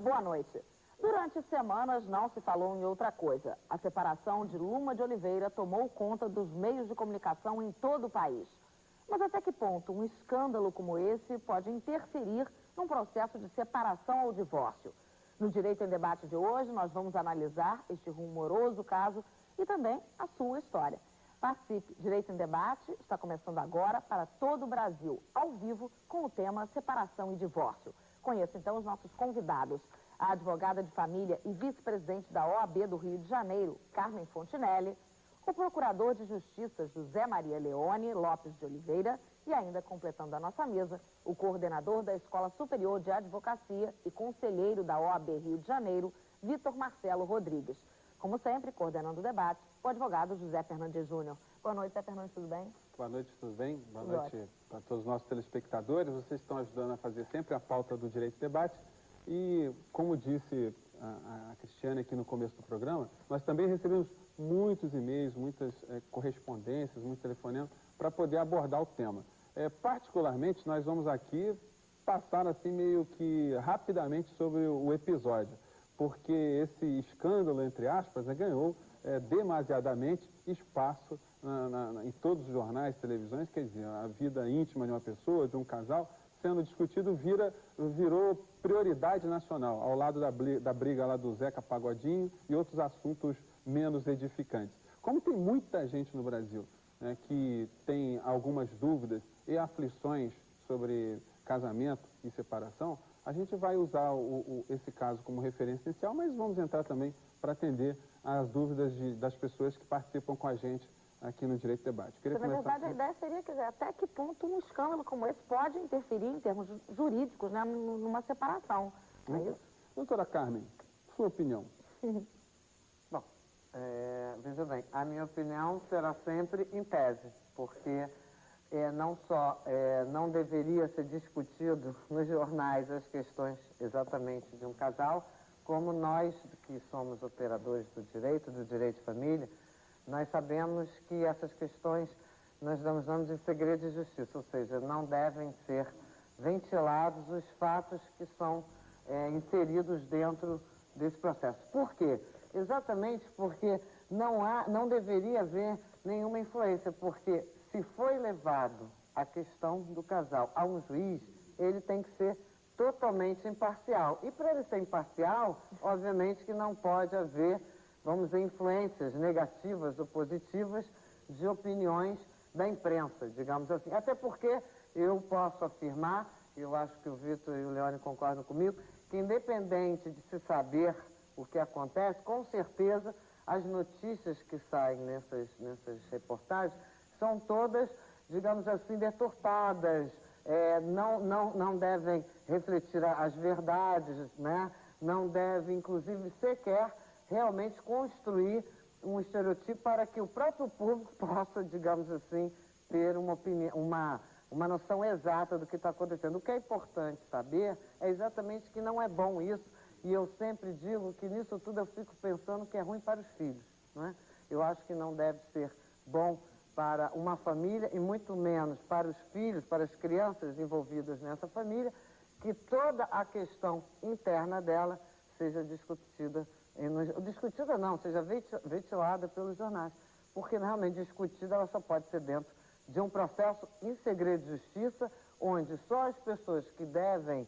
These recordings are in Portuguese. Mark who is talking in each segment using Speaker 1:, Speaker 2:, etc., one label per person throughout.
Speaker 1: boa noite. Durante semanas não se falou em outra coisa. A separação de Luma de Oliveira tomou conta dos meios de comunicação em todo o país. Mas até que ponto um escândalo como esse pode interferir num processo de separação ou divórcio? No Direito em Debate de hoje, nós vamos analisar este rumoroso caso e também a sua história. Participe, Direito em Debate está começando agora para todo o Brasil, ao vivo, com o tema Separação e Divórcio. Conheça então os nossos convidados. A advogada de família e vice-presidente da OAB do Rio de Janeiro, Carmen Fontinelli, o procurador de Justiça José Maria Leone Lopes de Oliveira e ainda completando a nossa mesa, o coordenador da Escola Superior de Advocacia e conselheiro da OAB Rio de Janeiro, Vitor Marcelo Rodrigues. Como sempre, coordenando o debate, o advogado José Fernandes Júnior. Boa noite, José Fernandes, tudo bem?
Speaker 2: Boa noite, tudo bem? Boa
Speaker 1: Tudo
Speaker 2: noite para todos os nossos telespectadores. Vocês estão ajudando a fazer sempre a pauta do Direito e Debate. E, como disse a Cristiane aqui no começo do programa, nós também recebemos muitos e-mails, muitas correspondências, muitos telefonemas para poder abordar o tema. Particularmente, nós vamos aqui passar assim meio que rapidamente sobre o episódio, porque esse escândalo, entre aspas, ganhou demasiadamente espaço em todos os jornais, televisões, quer dizer, a vida íntima de uma pessoa, de um casal, sendo discutido, virou prioridade nacional, ao lado da briga lá do Zeca Pagodinho e outros assuntos menos edificantes. Como tem muita gente no Brasil que tem algumas dúvidas e aflições sobre casamento e separação, a gente vai usar esse caso como referência inicial, mas vamos entrar também para atender as dúvidas das pessoas que participam com a gente aqui no Direito e Debate.
Speaker 1: Na verdade, a ideia seria, quer dizer, até que ponto um escândalo como esse pode interferir em termos jurídicos, né, numa separação, não é isso?
Speaker 2: Doutora Carmen, sua opinião?
Speaker 3: Bom, veja bem, a minha opinião será sempre em tese, porque não só não deveria ser discutido nos jornais as questões exatamente de um casal, como nós que somos operadores do direito de família, nós sabemos que essas questões nós damos nome de segredo de justiça, ou seja, não devem ser ventilados os fatos que são inseridos dentro desse processo. Por quê? Exatamente porque não deveria haver nenhuma influência, porque se foi levado a questão do casal a um juiz, ele tem que ser totalmente imparcial. E para ele ser imparcial, obviamente que não pode haver, vamos dizer, influências negativas ou positivas de opiniões da imprensa, digamos assim. Até porque eu posso afirmar, eu acho que o Vitor e o Leone concordam comigo, que independente de se saber o que acontece, com certeza as notícias que saem nessas reportagens são todas, digamos assim, deturpadas, não devem refletir as verdades, né? Não devem, inclusive, sequer realmente construir um estereotipo para que o próprio público possa, digamos assim, ter uma opinião, uma noção exata do que está acontecendo. O que é importante saber é exatamente que não é bom isso, e eu sempre digo que nisso tudo eu fico pensando que é ruim para os filhos, não é? Eu acho que não deve ser bom para uma família e muito menos para os filhos, para as crianças envolvidas nessa família, que toda a questão interna dela seja discutida seja ventilada pelos jornais, porque realmente discutida ela só pode ser dentro de um processo em segredo de justiça, onde só as pessoas que devem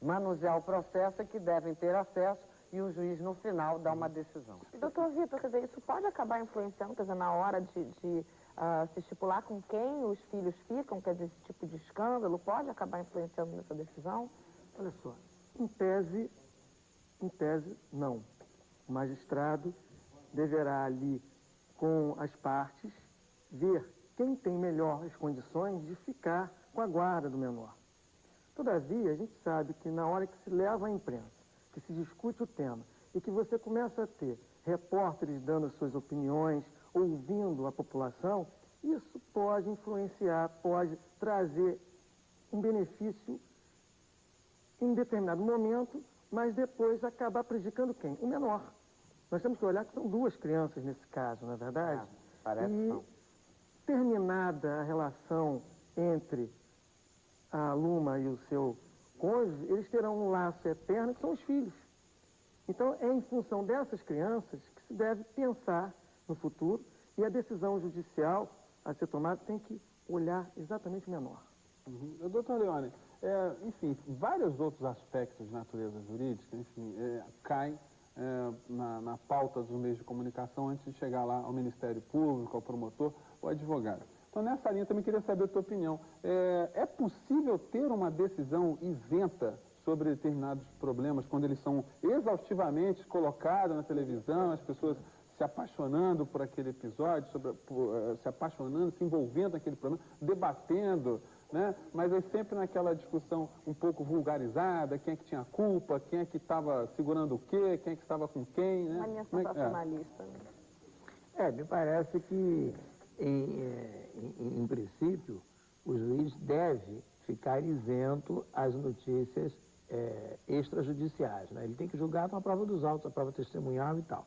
Speaker 3: manusear o processo é que devem ter acesso e o juiz no final dá uma decisão.
Speaker 1: Doutor Vitor, quer dizer, isso pode acabar influenciando, quer dizer, na hora de se estipular com quem os filhos ficam, quer dizer, esse tipo de escândalo pode acabar influenciando nessa decisão?
Speaker 4: Olha só, em tese, não. O magistrado deverá ali, com as partes, ver quem tem melhores condições de ficar com a guarda do menor. Todavia, a gente sabe que na hora que se leva à imprensa, que se discute o tema e que você começa a ter repórteres dando suas opiniões, ouvindo a população, isso pode influenciar, pode trazer um benefício em determinado momento, mas depois acabar prejudicando quem? O menor. Nós temos que olhar que são duas crianças nesse caso, não é verdade?
Speaker 3: Parece não.
Speaker 4: Terminada a relação entre a Luma e o seu cônjuge, eles terão um laço eterno que são os filhos. Então, é em função dessas crianças que se deve pensar no futuro e a decisão judicial a ser tomada tem que olhar exatamente o menor.
Speaker 2: Doutor Leone, enfim, vários outros aspectos de natureza jurídica, enfim, caem na pauta dos meios de comunicação antes de chegar lá ao Ministério Público, ao promotor ou advogado. Então, nessa linha, também queria saber a tua opinião. É possível ter uma decisão isenta sobre determinados problemas quando eles são exaustivamente colocados na televisão, as pessoas se apaixonando por aquele episódio, se apaixonando, se envolvendo naquele problema, debatendo, né? Mas é sempre naquela discussão um pouco vulgarizada, quem é que tinha culpa, quem é que estava segurando o quê, quem é que estava com quem, né?
Speaker 1: Uma linha sensacionalista.
Speaker 5: Me parece que, em princípio, o juiz deve ficar isento às notícias extrajudiciais, né? Ele tem que julgar com a prova dos autos, a prova testemunhal e tal.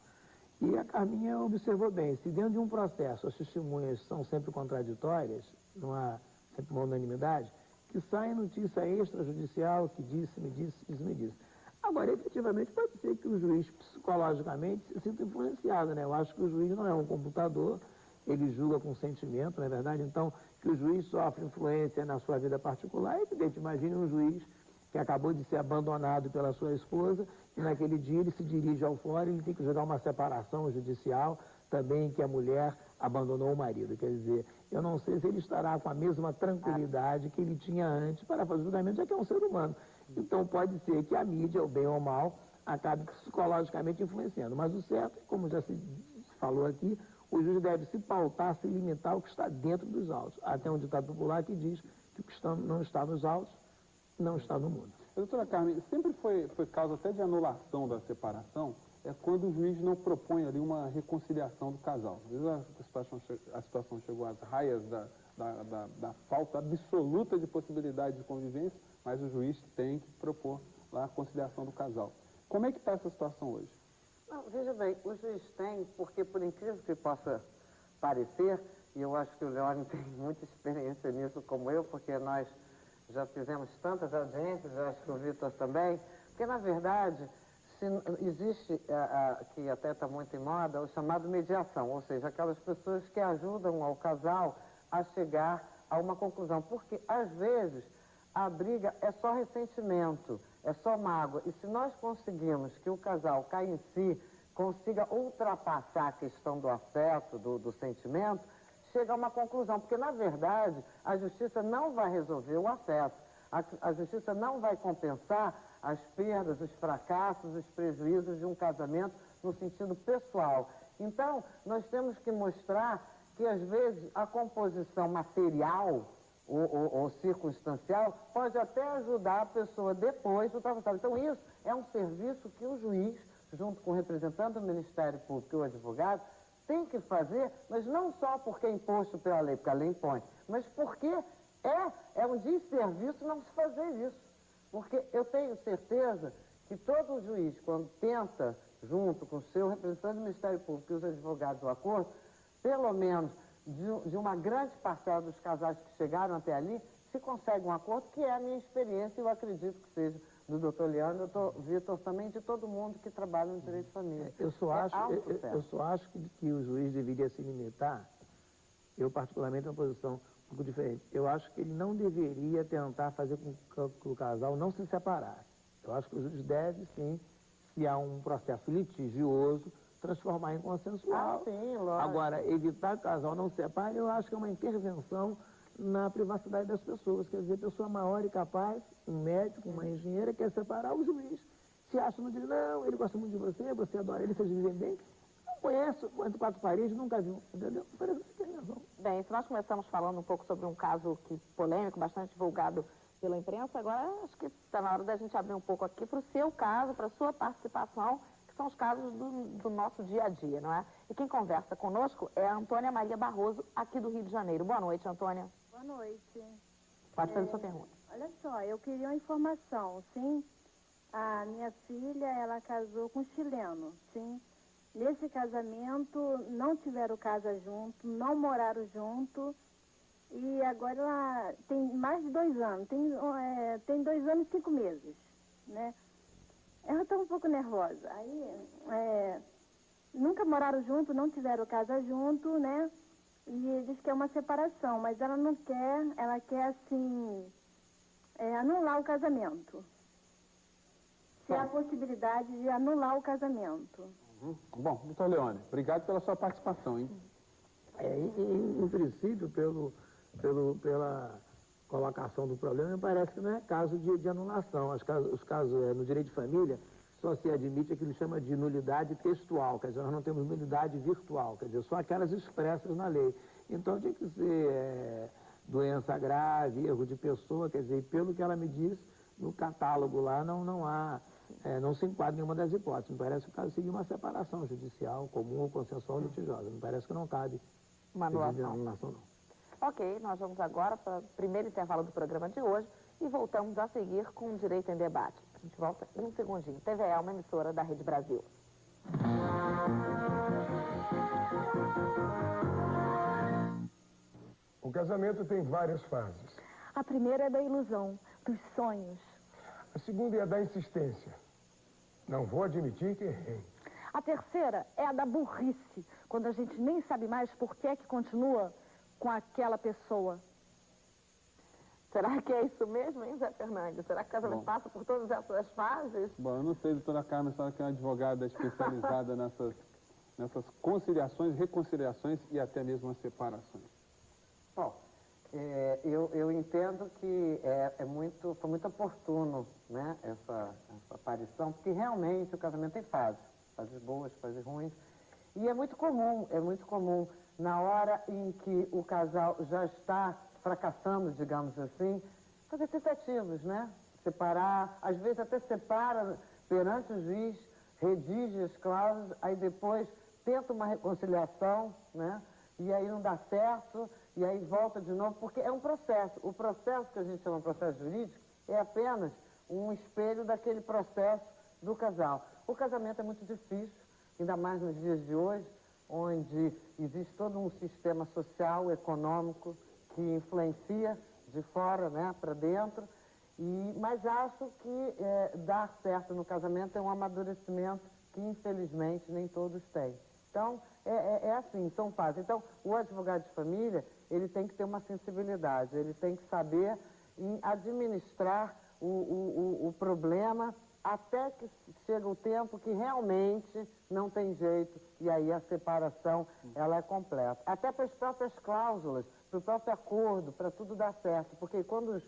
Speaker 5: E a Carminha observou bem, se dentro de um processo as testemunhas são sempre contraditórias, não há sempre uma unanimidade, que sai notícia extrajudicial, que disse, me disse. Agora, efetivamente, pode ser que o juiz psicologicamente se sinta influenciado, né? Eu acho que o juiz não é um computador, ele julga com sentimento, não é verdade? Então, que o juiz sofre influência na sua vida particular, é evidente. Imagine um juiz que acabou de ser abandonado pela sua esposa, e naquele dia ele se dirige ao fórum, ele tem que julgar uma separação judicial, também que a mulher abandonou o marido. Quer dizer, eu não sei se ele estará com a mesma tranquilidade que ele tinha antes para fazer o julgamento, já que é um ser humano. Então pode ser que a mídia, o bem ou mal, acabe psicologicamente influenciando. Mas o certo, como já se falou aqui, o juiz deve se pautar, se limitar ao que está dentro dos autos. Até um ditado popular que diz que o que não está nos autos não está no mundo.
Speaker 2: Doutora Carmen, sempre foi causa até de anulação da separação, quando o juiz não propõe ali uma reconciliação do casal. Às vezes a situação chegou às raias da falta absoluta de possibilidade de convivência, mas o juiz tem que propor lá a conciliação do casal. Como é que está essa situação hoje?
Speaker 3: Não, veja bem, o juiz tem, porque por incrível que possa parecer, e eu acho que o Leone tem muita experiência nisso como eu, porque nós já fizemos tantas audiências, eu acho que o Vitor também, porque na verdade existe, que até está muito em moda, o chamado mediação, ou seja, aquelas pessoas que ajudam ao casal a chegar a uma conclusão, porque às vezes a briga é só ressentimento, é só mágoa, e se nós conseguimos que o casal caia em si, consiga ultrapassar a questão do afeto, do sentimento, chega a uma conclusão, porque na verdade a justiça não vai resolver o afeto, a justiça não vai compensar as perdas, os fracassos, os prejuízos de um casamento no sentido pessoal. Então, nós temos que mostrar que às vezes a composição material ou circunstancial pode até ajudar a pessoa depois do ultrapassar. Então, isso é um serviço que o juiz, junto com o representante do Ministério Público e o advogado, tem que fazer, mas não só porque é imposto pela lei, porque a lei impõe, mas porque é um desserviço não se fazer isso. Porque eu tenho certeza que todo juiz, quando tenta, junto com o seu representante do Ministério Público e os advogados do acordo, pelo menos de uma grande parcela dos casais que chegaram até ali, se consegue um acordo, que é a minha experiência, e eu acredito que seja do doutor Leandro, do doutor Vitor, também de todo mundo que trabalha no direito de família.
Speaker 5: Eu só acho que o juiz deveria se limitar, eu particularmente tenho uma posição um pouco diferente. Eu acho que ele não deveria tentar fazer com que o casal não se separasse. Eu acho que o juiz deve, sim, se há um processo litigioso, transformar em consensual.
Speaker 3: Sim, lógico.
Speaker 5: Agora, evitar que o casal não se separe, eu acho que é uma intervenção na privacidade das pessoas. Quer dizer, a pessoa maior e capaz, um médico, uma engenheira, quer separar o juiz. Se acha no direito, não, ele gosta muito de você, você adora ele, vocês vivem bem. Não conhece, entre quatro paredes, nunca viu, entendeu? Parece que tem razão.
Speaker 1: Bem, se nós começamos falando um pouco sobre um caso polêmico, bastante divulgado pela imprensa, agora acho que está na hora da gente abrir um pouco aqui para o seu caso, para a sua participação, que são os casos do nosso dia a dia, não é? E quem conversa conosco é a Antônia Maria Barroso, aqui do Rio de Janeiro. Boa noite, Antônia.
Speaker 6: Boa noite.
Speaker 1: Pode fazer sua pergunta.
Speaker 6: Olha só, eu queria uma informação, sim. A minha filha, ela casou com um chileno, sim. Nesse casamento, não tiveram casa junto, não moraram junto. E agora ela tem mais de 2 anos, tem 2 anos e 5 meses, né? Ela está um pouco nervosa. Aí, nunca moraram junto, não tiveram casa junto, né? E diz que é uma separação, mas ela não quer, ela quer, assim, anular o casamento. Se há a possibilidade de anular o casamento.
Speaker 2: Bom, doutor Leone, obrigado pela sua participação, hein?
Speaker 5: Em princípio, pela colocação do problema, me parece que não é caso de anulação. Os casos no direito de família só se admite aquilo que chama de nulidade textual, quer dizer, nós não temos nulidade virtual, quer dizer, só aquelas expressas na lei. Então tinha que ser doença grave, erro de pessoa, quer dizer, pelo que ela me disse, no catálogo lá não se enquadra nenhuma das hipóteses. Me parece que o caso seria uma separação judicial, comum ou consensual litigiosa. Me parece que não cabe
Speaker 1: Uma anulação.
Speaker 5: anulação, não.
Speaker 1: Ok, nós vamos agora para o primeiro intervalo do programa de hoje e voltamos a seguir com o Direito em Debate. A gente volta em um segundinho. TVE é uma emissora da Rede Brasil.
Speaker 7: O casamento tem várias fases.
Speaker 6: A primeira é da ilusão, dos sonhos.
Speaker 7: A segunda é a da insistência. Não vou admitir que errei.
Speaker 6: A terceira é a da burrice, quando a gente nem sabe mais por que é que continua com aquela pessoa.
Speaker 1: Será que é isso mesmo, hein, Zé Fernandes? Será que o casamento passa por todas essas fases?
Speaker 2: Bom, eu não sei, doutora Carmen, a senhora que é uma advogada especializada nessas conciliações, reconciliações e até mesmo as separações.
Speaker 3: Bom, eu entendo que foi muito oportuno, né, essa aparição, porque realmente o casamento tem fases boas, fases ruins, e é muito comum na hora em que o casal já está fracassando, digamos assim, fazer tentativas, né? Separar, às vezes até separa perante o juiz, redige as cláusulas, aí depois tenta uma reconciliação, né? E aí não dá certo, e aí volta de novo, porque é um processo. O processo que a gente chama de processo jurídico é apenas um espelho daquele processo do casal. O casamento é muito difícil, ainda mais nos dias de hoje, onde existe todo um sistema social, econômico, que influencia de fora, né, para dentro. Mas acho que dar certo no casamento é um amadurecimento que, infelizmente, nem todos têm. Então, é assim, são fases. Então, o advogado de família, ele tem que ter uma sensibilidade, ele tem que saber administrar o problema até que chega o tempo que realmente não tem jeito, e aí a separação, ela é completa. Até para as próprias cláusulas, para o próprio acordo, para tudo dar certo, porque quando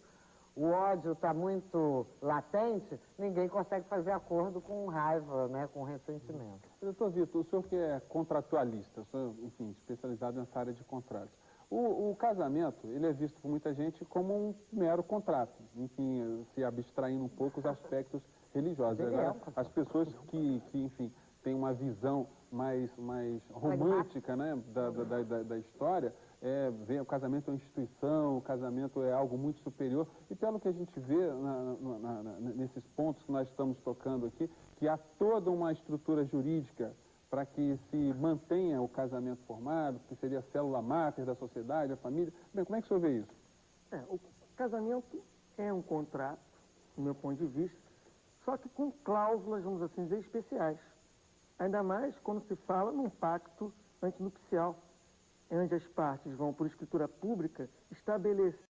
Speaker 3: o ódio está muito latente, ninguém consegue fazer acordo com raiva, né, com ressentimento.
Speaker 2: Doutor Vitor, o senhor que é contratualista, o senhor, enfim, especializado nessa área de contratos. O casamento, ele é visto por muita gente como um mero contrato, enfim, se abstraindo um pouco os aspectos religiosos. Agora, as pessoas que enfim, têm uma visão mais romântica, né, da história, vê o casamento é uma instituição, o casamento é algo muito superior, e pelo que a gente vê nesses pontos que nós estamos tocando aqui, que há toda uma estrutura jurídica para que se mantenha o casamento formado, que seria a célula máter da sociedade, da família. Bem, como é que o senhor vê isso?
Speaker 4: O casamento é um contrato, do meu ponto de vista, só que com cláusulas, vamos assim dizer, especiais. Ainda mais quando se fala num pacto antinupcial, onde as partes vão, por escritura pública, estabelecer